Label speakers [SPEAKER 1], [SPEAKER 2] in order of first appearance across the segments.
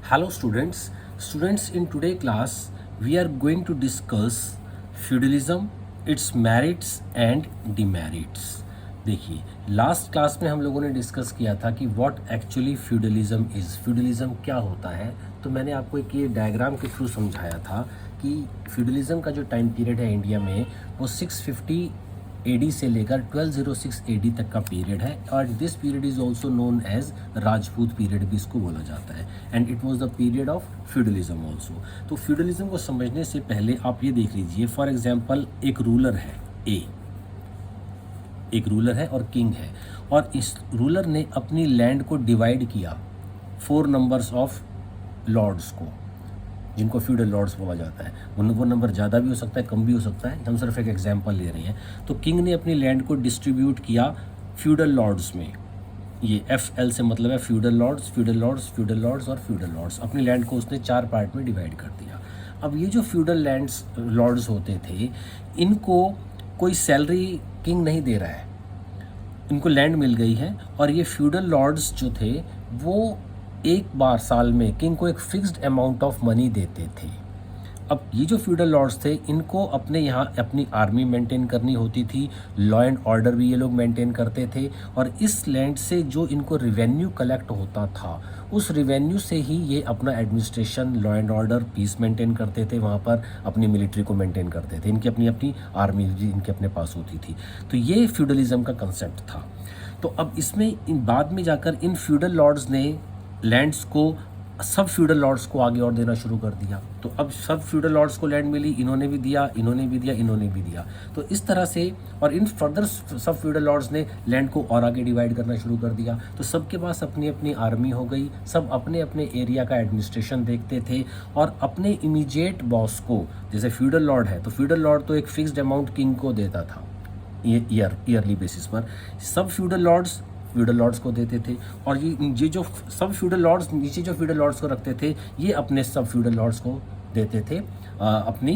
[SPEAKER 1] Hello students in today class we are going to discuss feudalism, its merits and demerits. देखिए last class में हम लोगों ने discuss किया था कि व्हाट एक्चुअली फ्यूडलिज्म क्या होता है। तो मैंने आपको एक ये डायग्राम के थ्रू समझाया था कि फ्यूडलिज्म का जो टाइम पीरियड है इंडिया में वो 650 एडी से लेकर 1206 एडी तक का पीरियड है और this period is also known as Rajput period भी इसको बोला जाता है and it was the period of feudalism also. तो फ्यूडलिज्म को समझने से पहले आप ये देख लीजिए, फॉर एग्जांपल एक रूलर है एक रूलर है और किंग है और इस रूलर ने अपनी लैंड को डिवाइड किया 4 नंबर्स ऑफ लॉर्ड्स को, जिनको फ्यूडल लॉर्ड्स बोला जाता है। वो नंबर ज़्यादा भी हो सकता है, कम भी हो सकता है, हम सिर्फ एक एग्जांपल ले रहे हैं। तो किंग ने अपनी लैंड को डिस्ट्रीब्यूट किया फ्यूडल लॉर्ड्स में। ये FL से मतलब है feudal lords, feudal Lord's, feudal Lord's और फ्यूडल लॉर्ड्स। अपनी लैंड को उसने 4 पार्ट में डिवाइड कर दिया। अब ये जो फ्यूडल लैंड्स लॉर्ड्स होते थे, इनको कोई सैलरी किंग नहीं दे रहा है, इनको लैंड मिल गई है और ये फ्यूडल लॉर्ड्स जो थे वो एक बार साल में किंग को एक फिक्स्ड अमाउंट ऑफ मनी देते थे। अब ये जो फ्यूडल लॉर्ड्स थे, इनको अपने यहाँ अपनी आर्मी मेंटेन करनी होती थी, लॉ एंड ऑर्डर भी ये लोग मेंटेन करते थे और इस लैंड से जो इनको रिवेन्यू कलेक्ट होता था उस रिवेन्यू से ही ये अपना administration, law and order, peace maintain करते थे, वहाँ पर अपनी मिलिट्री को मेंटेन करते थे। इनकी अपनी अपनी आर्मी भी इनके अपने पास होती थी। तो ये फ्यूडलिज्म का कंसेप्ट था। तो अब इसमें बाद में जाकर इन फ्यूडल लॉर्ड्स ने लैंड्स को सब फ्यूडल लॉर्ड्स को आगे और देना शुरू कर दिया। तो अब सब फ्यूडल लॉर्ड्स को लैंड मिली, इन्होंने भी दिया, इन्होंने भी दिया, इन्होंने भी दिया। तो इस तरह से और इन फर्दर सब फ्यूडल लॉर्ड्स ने लैंड को और आगे डिवाइड करना शुरू कर दिया। तो सबके पास अपनी अपनी आर्मी हो गई, सब अपने अपने एरिया का एडमिनिस्ट्रेशन देखते थे और अपने इमीडिएट बॉस को, जैसे फ्यूडल लॉर्ड है तो फ्यूडल लॉर्ड तो एक फिक्स्ड अमाउंट किंग को देता था ईयरली बेसिस पर, सब फ्यूडल लॉर्ड्स को देते थे और ये जो सब फ्यूडल लॉर्ड्स नीचे जो फ्यूडल लॉर्ड्स को रखते थे, ये अपने सब फ्यूडल लॉर्ड्स को देते थे अपनी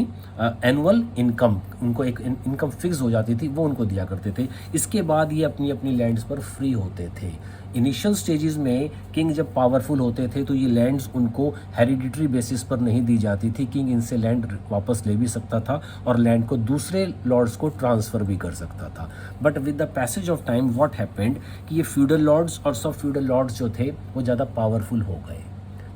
[SPEAKER 1] एनुअल इनकम, उनको एक इनकम फिक्स हो जाती थी, वो उनको दिया करते थे। इसके बाद ये अपनी अपनी लैंड्स पर फ्री होते थे। इनिशियल स्टेजेस में किंग जब पावरफुल होते थे तो ये लैंड्स उनको हेरिडिटरी बेसिस पर नहीं दी जाती थी। किंग इनसे लैंड वापस ले भी सकता था और लैंड को दूसरे लॉर्ड्स को ट्रांसफ़र भी कर सकता था। But with the passage of time what happened कि ये फ्यूडल लॉर्ड्स और सब फ्यूडल लॉर्ड्स जो थे वो ज़्यादा पावरफुल हो गए।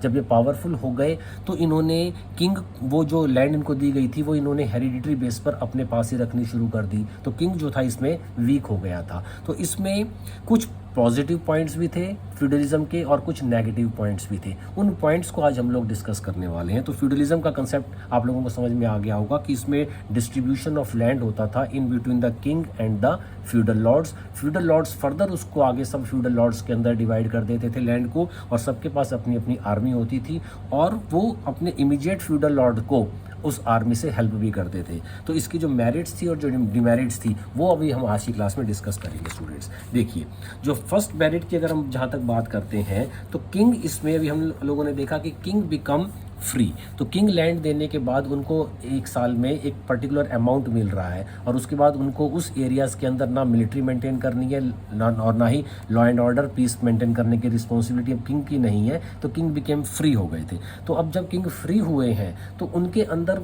[SPEAKER 1] जब ये पावरफुल हो गए तो इन्होंने किंग, वो जो लैंड इनको दी गई थी वो इन्होंने हेरिडिटरी बेस पर अपने पास ही रखनी शुरू कर दी। तो किंग जो था इसमें वीक हो गया था। तो इसमें कुछ पॉजिटिव पॉइंट्स भी थे फ्यूडलिज्म के और कुछ नेगेटिव पॉइंट्स भी थे। उन पॉइंट्स को आज हम लोग डिस्कस करने वाले हैं। तो फ्यूडलिज्म का कंसेप्ट आप लोगों को समझ में आ गया होगा कि इसमें डिस्ट्रीब्यूशन ऑफ लैंड होता था in between the king and the feudal Lord's. Feudal Lord's further उसको आगे सब फ्यूडल लॉर्ड्स के अंदर डिवाइड कर देते थे लैंड को और सबके पास अपनी अपनी आर्मी होती थी और वो अपने इमीडिएट फ्यूडल लॉर्ड को उस आर्मी से हेल्प भी करते थे। तो इसकी जो मेरिट्स थी और जो डिमेरिट्स थी वो अभी हम आज की क्लास में डिस्कस करेंगे स्टूडेंट्स। देखिए, जो फर्स्ट मेरिट की अगर हम जहाँ तक बात करते हैं तो किंग, इसमें अभी हम लोगों ने देखा कि किंग बिकम फ्री। तो किंग लैंड देने के बाद उनको एक साल में एक पर्टिकुलर अमाउंट मिल रहा है और उसके बाद उनको उस एरियाज़ के अंदर ना मिलिट्री मेंटेन करनी है ना ही law and order, peace maintain करने की रिस्पॉन्सिबिलिटी अब किंग की नहीं है। तो किंग बिकेम फ्री हो गए थे। तो अब जब किंग फ्री हुए हैं तो उनके अंदर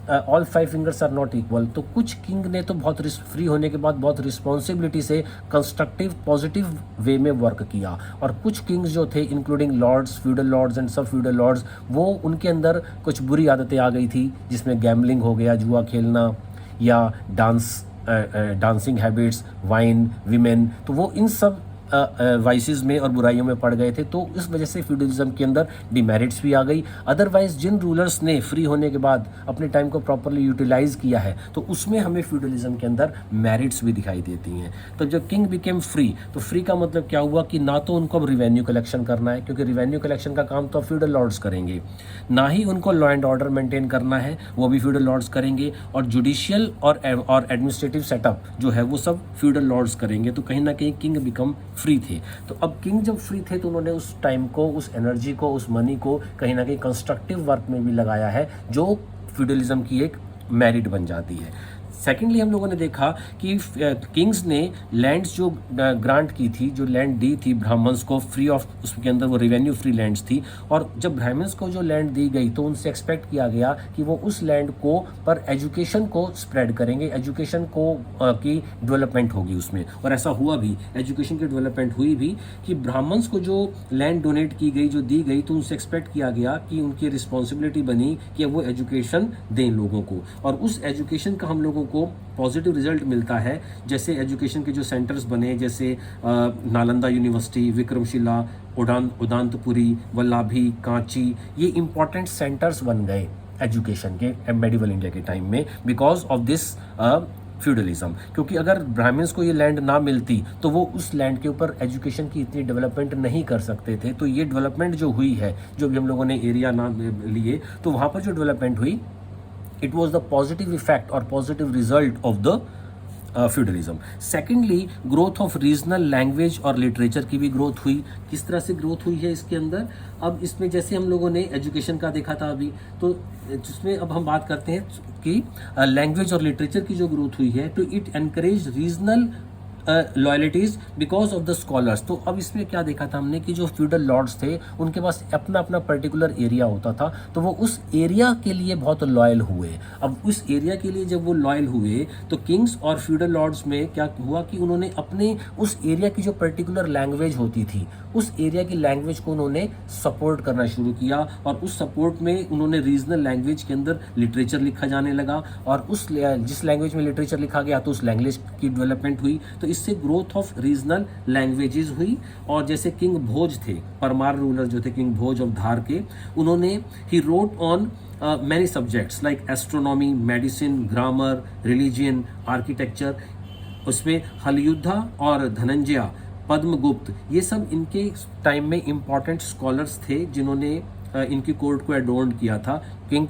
[SPEAKER 1] all 5 fingers are not equal. तो कुछ किंग ने तो बहुत फ्री होने के बाद बहुत रिस्पॉन्सिबिलिटी से कंस्ट्रक्टिव पॉजिटिव वे में वर्क किया और कुछ किंग्स जो थे including lords, feudal lords and sub feudal lords, वो उनके अंदर कुछ बुरी आदतें आ गई थी, जिसमें गैम्बलिंग हो गया, जुआ खेलना या डांसिंग हैबिट्स, वाइन, विमेन। तो वो इन सब वाइसेस में और बुराइयों में पड़ गए थे। तो इस वजह से फ्यूडलिज्म के अंदर डिमेरिट्स भी आ गई। अदरवाइज जिन रूलर्स ने फ्री होने के बाद अपने टाइम को प्रॉपरली यूटिलाइज किया है तो उसमें हमें फ्यूडलिज्म के अंदर मेरिट्स भी दिखाई देती हैं। तो जब किंग बिकेम फ्री, तो फ्री का मतलब क्या हुआ कि ना तो उनको अब रिवेन्यू कलेक्शन करना है, क्योंकि रिवेन्यू कलेक्शन का काम तो फ्यूडल लॉर्ड्स करेंगे, ना ही उनको लॉ एंड ऑर्डर मेंटेन करना है, वो भी फ्यूडल लॉर्ड्स करेंगे, और जुडिशियल और एडमिनिस्ट्रेटिव सेटअप जो है वो सब फ्यूडल लॉर्ड्स करेंगे। तो कहीं ना कहीं किंग बिकम फ्री थे। तो अब किंग जब फ्री थे तो उन्होंने उस टाइम को, उस एनर्जी को, उस मनी को कहीं ना कहीं कंस्ट्रक्टिव वर्क में भी लगाया है, जो फ्यूडलिज्म की एक मेरिट बन जाती है। सेकेंडली हम लोगों ने देखा कि किंग्स ने लैंड्स जो ग्रांट की थी, जो लैंड दी थी ब्राह्मण्स को फ्री ऑफ, उसके अंदर वो रेवेन्यू फ्री लैंड्स थी, और जब ब्राह्मण्स को जो लैंड दी गई तो उनसे एक्सपेक्ट किया गया कि वो उस लैंड को पर एजुकेशन को स्प्रेड करेंगे, एजुकेशन को की डेवलपमेंट होगी उसमें, और ऐसा हुआ भी, एजुकेशन की डेवलपमेंट हुई भी कि ब्राह्मण्स को जो लैंड डोनेट की गई, जो दी गई, तो उनसे एक्सपेक्ट किया गया कि उनकी रिस्पॉन्सिबिलिटी बनी कि वो एजुकेशन दें लोगों को, और उस एजुकेशन का हम लोगों को पॉजिटिव रिजल्ट मिलता है। जैसे एजुकेशन के जो सेंटर्स बने, जैसे नालंदा यूनिवर्सिटी, विक्रमशिला, उदांतपुरी, वल्लाभी, कांची, ये इंपॉर्टेंट सेंटर्स बन गए एजुकेशन के मेडिवल इंडिया के टाइम में बिकॉज ऑफ दिस फ्यूडलिज्म। क्योंकि अगर ब्राह्मण्स को ये लैंड ना मिलती तो वो उस लैंड के ऊपर एजुकेशन की इतनी डेवलपमेंट नहीं कर सकते थे। तो ये डेवलपमेंट जो हुई है, जो भी हम लोगों ने एरिया ना लिए, तो वहाँ पर जो डेवलपमेंट हुई, it was the positive effect और positive result of the feudalism. Secondly, growth of regional language और लिटरेचर की भी ग्रोथ हुई। किस तरह से ग्रोथ हुई है इसके अंदर? अब इसमें जैसे हम लोगों ने एजुकेशन का देखा था अभी, तो जिसमें अब हम बात करते हैं कि लैंग्वेज और लिटरेचर की जो ग्रोथ हुई है, तो it encourage regional loyalties because of the scholars. तो अब इसमें क्या देखा था हमने कि जो फ्यूडल लॉर्ड्स थे उनके पास अपना अपना पर्टिकुलर एरिया होता था, तो वो उस एरिया के लिए बहुत लॉयल हुए। अब उस एरिया के लिए जब वो लॉयल हुए तो किंग्स और फ्यूडल लॉर्ड्स में क्या हुआ कि उन्होंने अपने उस एरिया की जो पर्टिकुलर लैंग्वेज होती थी, उस एरिया की लैंग्वेज को उन्होंने सपोर्ट करना शुरू किया, और उस सपोर्ट में उन्होंने रीजनल लैंग्वेज के अंदर लिटरेचर लिखा जाने लगा, और उस जिस लैंग्वेज में लिटरेचर लिखा गया तो उस लैंग्वेज की डेवलपमेंट हुई। तो इससे ग्रोथ ऑफ रीजनल लैंग्वेजेस हुई। और जैसे किंग भोज थे, परमार रूलर जो थे किंग भोज ऑफ धार के, उन्होंने he wrote on many subjects like astronomy, medicine, grammar, religion, architecture. उसमें हलयुद्धा और धनंजया, पद्मगुप्त, ये सब इनके टाइम में इम्पॉर्टेंट स्कॉलर्स थे जिन्होंने इनकी कोर्ट को एडोर्न किया था किंग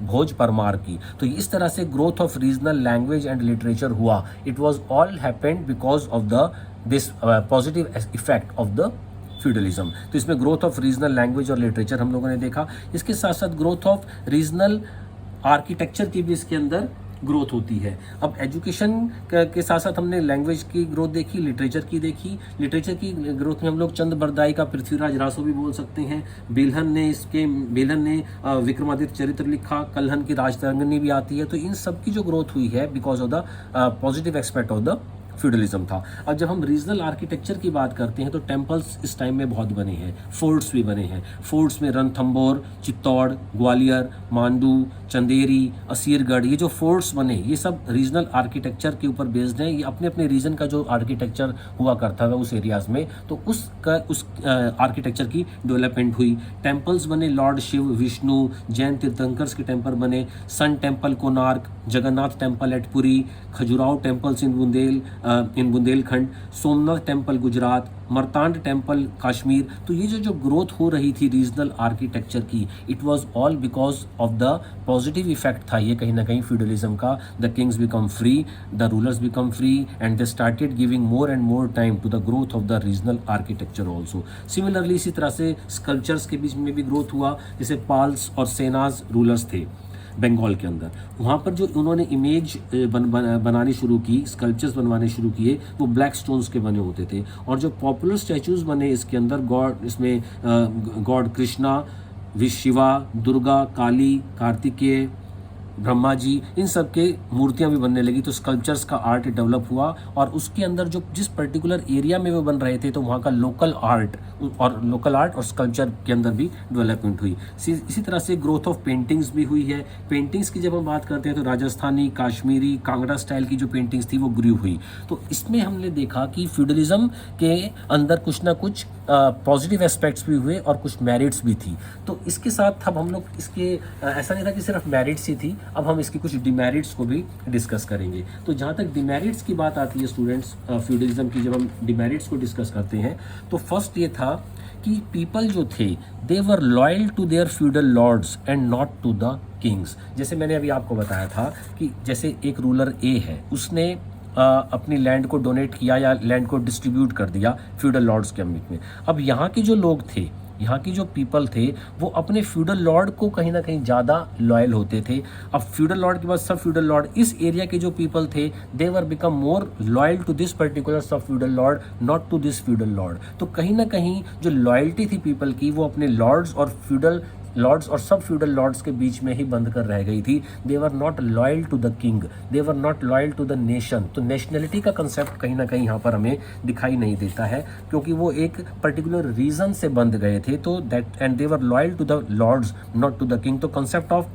[SPEAKER 1] भोज परमार की। तो इस तरह से growth of regional language and literature हुआ। It was all happened because of the this positive effect of the feudalism. तो इसमें ग्रोथ ऑफ रीजनल लैंग्वेज और लिटरेचर हम लोगों ने देखा। इसके साथ साथ ग्रोथ ऑफ रीजनल आर्किटेक्चर की भी इसके अंदर ग्रोथ होती है। अब एजुकेशन के साथ साथ हमने लैंग्वेज की ग्रोथ देखी, लिटरेचर की देखी। लिटरेचर की ग्रोथ में हम लोग चंद बरदाई का पृथ्वीराज रासो भी बोल सकते हैं। बेलहन ने विक्रमादित्य चरित्र लिखा, कल्हन की राजतरंगिणी भी आती है। तो इन सब की जो ग्रोथ हुई है because of the positive aspect of the feudalism था। अब जब हम रीजनल आर्किटेक्चर की बात करते हैं तो टेम्पल्स इस टाइम में बहुत बने हैं, फोर्ट्स भी बने हैं। फोर्ट्स में रणथंबोर, चित्तौड़, ग्वालियर, मांडू, चंदेरी, असीरगढ़, ये जो फोर्ट्स बने ये सब रीजनल आर्किटेक्चर के ऊपर बेस्ड हैं। ये अपने अपने रीजन का जो आर्किटेक्चर हुआ करता था उस एरियाज में, तो उस आर्किटेक्चर की डेवलपमेंट हुई। टेम्पल्स बने, लॉर्ड शिव, विष्णु, जैन तीर्थंकर्स के टेम्पल बने, sun temple Konark, Jagannath temple at Puri, Khajuraho temples in Bundelkhand, Somnath temple Gujarat, Martand temple Kashmir. तो ये जो ग्रोथ हो रही थी रीजनल आर्किटेक्चर की, it was all because of the positive effect था ये कहीं ना कहीं फ्यूडलिज्म का। The kings become free, the rulers become free, and they started giving more and more time to the growth of the regional architecture also. Similarly इसी तरह से sculptures के बीच में भी ग्रोथ हुआ। जैसे पाल्स और सेनाज रूलर्स थे बंगाल के अंदर, वहाँ पर जो उन्होंने इमेज बनानी शुरू की, स्कल्पचर्स बनवाने शुरू किए, वो ब्लैक स्टोन्स के बने होते थे। और जो पॉपुलर स्टैचूज बने इसके अंदर, गॉड कृष्णा, शिवा, दुर्गा, काली, कार्तिकेय, ब्रह्मा जी, इन सब के मूर्तियां भी बनने लगी। तो स्कल्पचर्स का आर्ट डेवलप हुआ, और उसके अंदर जो जिस पर्टिकुलर एरिया में वो बन रहे थे तो वहाँ का लोकल आर्ट और स्कल्पचर के अंदर भी डेवलपमेंट हुई। इसी तरह से ग्रोथ ऑफ पेंटिंग्स भी हुई है। पेंटिंग्स की जब हम बात करते हैं तो राजस्थानी, काश्मीरी, कांगड़ा स्टाइल की जो पेंटिंग्स थी वो ग्रो हुई। तो इसमें हमने देखा कि फ्यूडलिज्म के अंदर कुछ ना कुछ पॉजिटिव एस्पेक्ट्स भी हुए और कुछ मेरिट्स भी थी। तो इसके साथ अब हम लोग इसके ऐसा नहीं था कि सिर्फ मेरिट्स ही थी, अब हम इसकी कुछ डिमेरिट्स को भी डिस्कस करेंगे। तो जहाँ तक डिमेरिट्स की बात आती है स्टूडेंट्स, फ्यूडलिज्म की जब हम डिमेरिट्स को डिस्कस करते हैं तो फर्स्ट ये था कि पीपल जो थे they were loyal to their feudal lords and not to the kings. जैसे मैंने अभी आपको बताया था कि जैसे एक रूलर ए है, उसने अपनी लैंड को डोनेट किया या लैंड को डिस्ट्रीब्यूट कर दिया फ्यूडल लॉर्ड्स के अमिट में। अब यहाँ के जो लोग थे यहाँ की जो पीपल थे वो अपने फ्यूडल लॉर्ड को कहीं ना कहीं ज़्यादा लॉयल होते थे। अब फ्यूडल लॉर्ड के बाद सब फ्यूडल लॉर्ड, इस एरिया के जो पीपल थे they were become more loyal to this particular sub feudal lord, not to this feudal lord. तो कहीं ना कहीं जो लॉयल्टी थी पीपल की वो अपने लॉर्ड्स और फ्यूडल लॉर्ड्स और सब फ्यूडल लॉर्ड्स के बीच में ही बंद कर रह गई थी। They were not loyal to the king, they were not loyal to the nation. तो नेशनलिटी का कंसेप्ट कहीं ना कहीं यहाँ पर हमें दिखाई नहीं देता है, क्योंकि वो एक पर्टिकुलर रीजन से बंद गए थे। तो that and they were loyal to the lords not to the king. तो कंसेप्ट ऑफ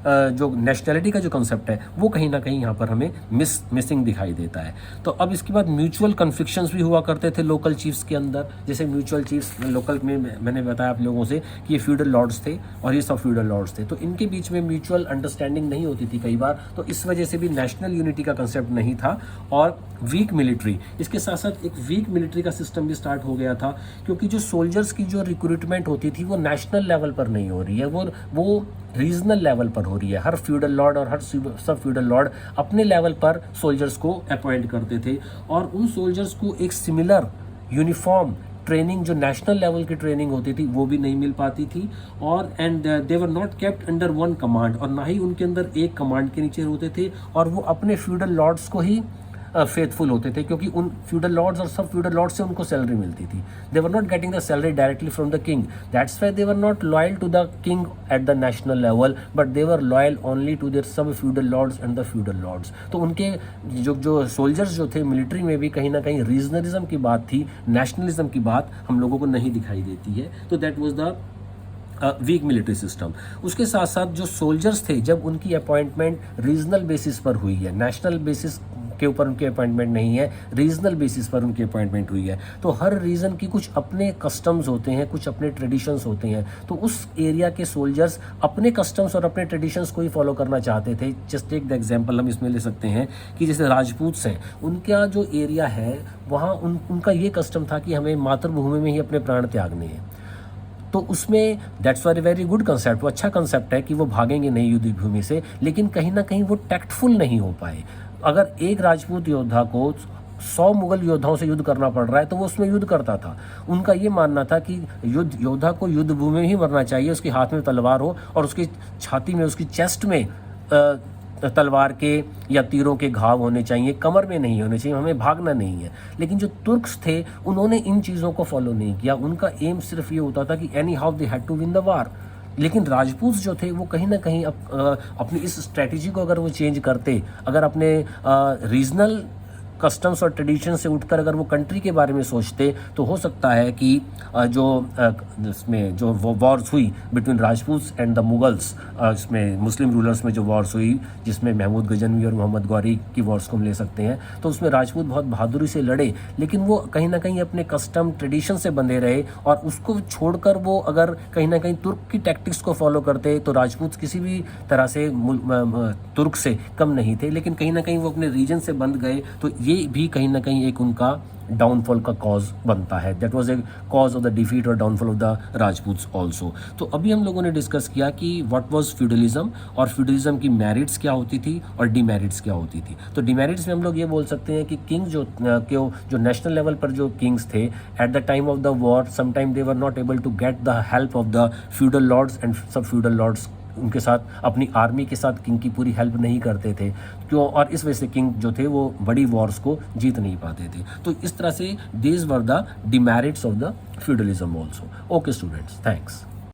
[SPEAKER 1] जो नेशनलिटी का जो कंसेप्ट है वो कहीं ना कहीं यहाँ पर हमें मिसिंग दिखाई देता है। तो अब इसके बाद म्यूचुअल कन्फ्लिक्शंस भी हुआ करते थे लोकल चीफ्स के अंदर। जैसे म्यूचुअल चीफ्स लोकल में मैंने बताया आप लोगों से कि ये फ्यूडल लॉर्ड्स थे और ये सब फ्यूडल लॉर्ड्स थे, तो इनके बीच में म्यूचुअल अंडरस्टैंडिंग नहीं होती थी कई बार। तो इस वजह से भी नेशनल यूनिटी का कंसेप्ट नहीं था। और वीक मिलिट्री, इसके साथ साथ एक वीक मिलिट्री का सिस्टम भी स्टार्ट हो गया था, क्योंकि जो सोल्जर्स की जो रिक्रूटमेंट होती थी वो नेशनल लेवल पर नहीं हो रही है, वो रीजनल लेवल पर हो रही है। हर फ्यूडल लॉर्ड और हर सब फ्यूडल लॉर्ड अपने लेवल पर सोल्जर्स को अपॉइंट करते थे और उन सोल्जर्स को एक सिमिलर यूनिफॉर्म ट्रेनिंग जो नेशनल लेवल की ट्रेनिंग होती थी वो भी नहीं मिल पाती थी। और and they were not kept under one command, और ना ही उनके अंदर एक कमांड के नीचे होते थे, और वो अपने फ्यूडल लॉर्ड्स को ही फेथफुल होते थे, क्योंकि उन फ्यूडल लॉर्ड्स और सब फ्यूडल लॉर्ड्स से उनको सैलरी मिलती थी। They were not getting the salary directly from the king, that's why they were not loyal to the king at the national level, but they were loyal only to their sub feudal lords and the feudal lords. तो उनके जो soldiers जो थे military में भी कहीं ना कहीं रीजनलिज्म की बात थी, नेशनलिज्म की बात हम लोगों को नहीं दिखाई देती है। तो that was the weak military system. उसके साथ साथ जो सोल्जर्स थे जब उनकी अपॉइंटमेंट रीजनल बेसिस पर हुई है, नेशनल बेसिस के ऊपर उनकी अपॉइंटमेंट नहीं है, रीजनल बेसिस पर उनकी अपॉइंटमेंट हुई है, तो हर रीजन की कुछ अपने कस्टम्स होते हैं, कुछ अपने ट्रेडिशंस होते हैं। तो उस एरिया के सोल्जर्स अपने कस्टम्स और अपने ट्रेडिशंस को ही फॉलो करना चाहते थे। जस्ट टेक द एग्जांपल हम इसमें ले सकते हैं कि जैसे राजपूत्स हैं, उनका जो एरिया है वहाँ उनका ये कस्टम था कि हमें मातृभूमि में ही अपने प्राण त्यागने हैं। तो उसमें दैट्स वेरी गुड कंसेप्ट, वो अच्छा कंसेप्ट है कि वो भागेंगे नहीं युद्ध भूमि से, लेकिन कहीं ना कहीं वो टैक्टफुल नहीं हो पाए। अगर एक राजपूत योद्धा को 100 मुगल योद्धाओं से युद्ध करना पड़ रहा है तो वो उसमें युद्ध करता था। उनका ये मानना था कि योद्धा को युद्ध भूमि में ही मरना चाहिए, उसके हाथ में तलवार हो और उसकी छाती में, उसकी चेस्ट में तलवार के या तीरों के घाव होने चाहिए, कमर में नहीं होने चाहिए, हमें भागना नहीं है। लेकिन जो तुर्क्स थे उन्होंने इन चीज़ों को फॉलो नहीं किया, उनका एम सिर्फ ये होता था कि anyhow they had to win the war. लेकिन राजपूत जो थे वो कहीं ना कहीं अपनी इस स्ट्रैटेजी को अगर वो चेंज करते, अगर अपने रीजनल कस्टम्स और ट्रेडिशन से उठकर अगर वो कंट्री के बारे में सोचते, तो हो सकता है कि जो इसमें जो वॉर्स हुई बिटवीन राजपूत्स एंड द मुगल्स, इसमें मुस्लिम रूलर्स में जो वॉर्स हुई जिसमें महमूद गजनवी और मोहम्मद गौरी की वॉर्स को हम ले सकते हैं, तो उसमें राजपूत बहुत बहादुरी से लड़े, लेकिन वो कहीं ना कहीं अपने कस्टम ट्रेडिशन से बंधे रहे और उसको छोड़कर वो अगर कहीं ना कहीं तुर्क की टैक्टिक्स को फॉलो करते तो राजपूत किसी भी तरह से तुर्क से कम नहीं थे। लेकिन कहीं ना कहीं वो अपने रीजन से बंध गए, तो ये भी कहीं ना कहीं एक उनका डाउनफॉल का कॉज बनता है। That was a cause of the defeat और डाउनफॉल ऑफ द राजपूत्स ऑल्सो। तो अभी हम लोगों ने डिस्कस किया कि व्हाट वाज फ्यूडलिज्म और फ्यूडलिज्म की मेरिट्स क्या होती थी और डीमेरिट्स क्या होती थी। तो डीमेरिट्स में हम लोग ये बोल सकते हैं कि किंग जो नेशनल लेवल पर जो किंग्स थे at the time of the war, sometime they were not able to get the help of the feudal lords and sub feudal lords उनके साथ, अपनी आर्मी के साथ किंग की पूरी हेल्प नहीं करते थे, क्यों, और इस वजह से किंग जो थे वो बड़ी वॉर्स को जीत नहीं पाते थे। तो इस तरह से these were the demerits of the feudalism also. Okay students, thanks.